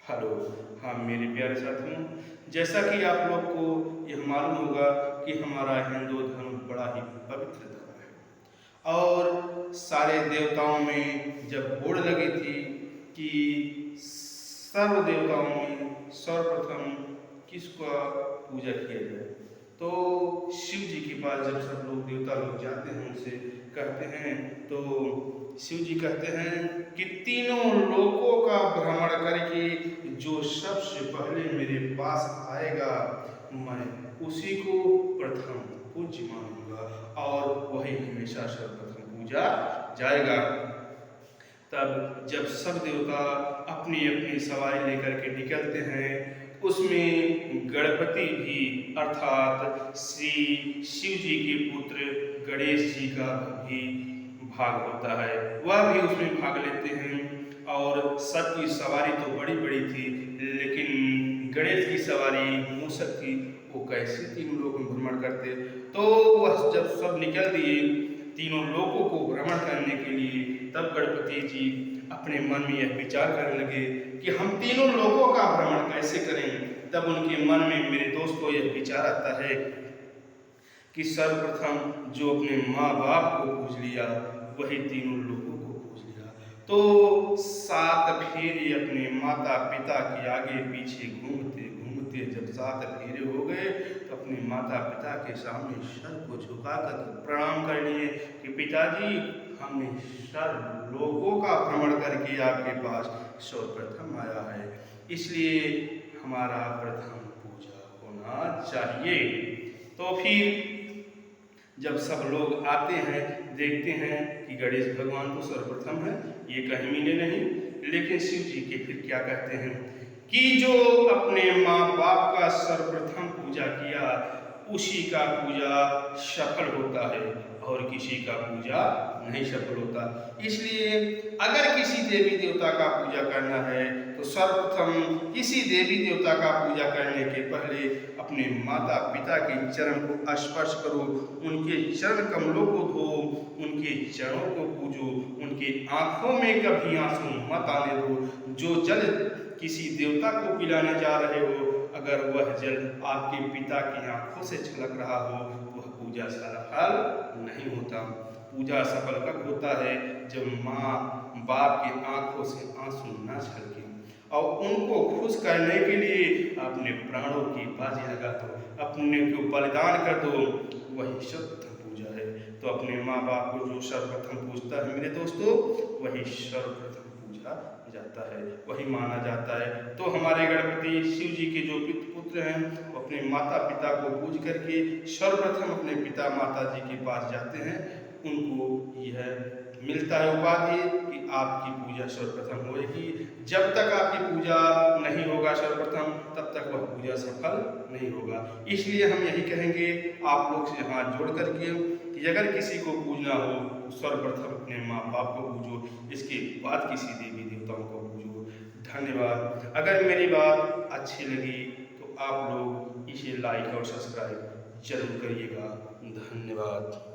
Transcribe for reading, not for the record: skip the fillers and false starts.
Hello. हाँ मेरे प्यारे साथियों, जैसा कि आप लोग को यह मालूम होगा कि हमारा हिंदू धर्म बड़ा ही पवित्र धर्म है और सारे देवताओं में जब होड़ लगी थी कि सर्व देवताओं में सर्वप्रथम किसका पूजा किया जाए, तो शिव जी के पास जब सब लोग देवता लोग जाते हैं उनसे कहते हैं, तो शिव जी कहते हैं कि तीनों लोकों का भ्रमण करके जो सबसे पहले मेरे पास आएगा मैं उसी को प्रथम पूज्य मानूंगा और वही हमेशा सर्वप्रथम पूजा जाएगा। तब जब सब देवता अपनी अपनी सवारी लेकर के निकलते हैं, उसमें गणपति भी अर्थात श्री शिव जी के पुत्र गणेश जी का भी भाग होता है, वह भी उसमें भाग लेते हैं। और सबकी सवारी तो बड़ी बड़ी थी, लेकिन गणेश की सवारी मूषक थी, वो कैसे तीनों लोग भ्रमण करते। तो वह जब सब निकल दिए तीनों लोगों को भ्रमण करने के लिए, तब गणपति जी अपने मन में यह विचार करने लगे कि हम तीनों लोगों का भ्रमण कैसे करें। तब उनके मन में मेरे दोस्तों यह विचार आता है कि सर्वप्रथम जो अपने माँ बाप को पूज लिया वही तीनों लोगों को पूज लिया। तो 7 फेरे अपने माता पिता के आगे पीछे घूमते घूमते जब 7 फेरे हो गए, तो अपने माता पिता के सामने सर को झुकाकर प्रणाम कर लिए कि पिताजी, हमने सर्व लोगों का भ्रमण करके आपके पास सर्वप्रथम आया है, इसलिए हमारा प्रथम पूजा होना चाहिए। तो फिर जब सब लोग आते हैं, देखते हैं कि गणेश भगवान तो सर्वप्रथम है, ये कहीं मिले नहीं। लेकिन शिव जी के फिर क्या कहते हैं कि जो अपने माँ बाप का सर्वप्रथम पूजा किया उसी का पूजा सफल होता है और किसी का पूजा नहीं सफल होता। इसलिए अगर किसी देवी देवता का पूजा करना है तो सर्वप्रथम किसी देवी देवता का पूजा करने के पहले अपने माता पिता के चरण को स्पर्श करो, उनके चरण कमलों को धो, उनके चरणों को पूजो, उनके आंखों में कभी आंसू मत आने दो। जो जल किसी देवता को पिलाने जा रहे हो, अगर वह जल आपके पिता की आंखों से छलक रहा हो, वह पूजा सफल नहीं होता। पूजा सफल कब होता है? जब माँ बाप की आंखों से आंसू न छलके और उनको खुश करने के लिए अपने प्राणों की बाजी लगा दो, अपने को बलिदान कर दो, वही शुद्ध पूजा है। तो अपने माँ बाप को जो सर्वप्रथम पूजता है मेरे दोस्तों, वही सर्वप्रथम पूजा जाता है, वही माना जाता है। तो हमारे गणपति शिव जी के जो पुत्र हैं, वो अपने माता पिता को पूज करके सर्वप्रथम अपने पिता माता जी के पास जाते हैं। उनको यह मिलता है उपाधि कि आपकी पूजा सर्वप्रथम होगी। जब तक आपकी पूजा नहीं होगा सर्वप्रथम, तब तक वह पूजा सफल नहीं होगा। इसलिए हम यही कहेंगे आप लोग से हाथ जोड़ करके कि अगर किसी को पूजना हो तो सर्वप्रथम अपने माँ बाप को पूजो, इसके बाद किसी देवी देवताओं को पूजो। धन्यवाद। अगर मेरी बात अच्छी लगी तो आप लोग इसे लाइक और सब्सक्राइब जरूर करिएगा। धन्यवाद।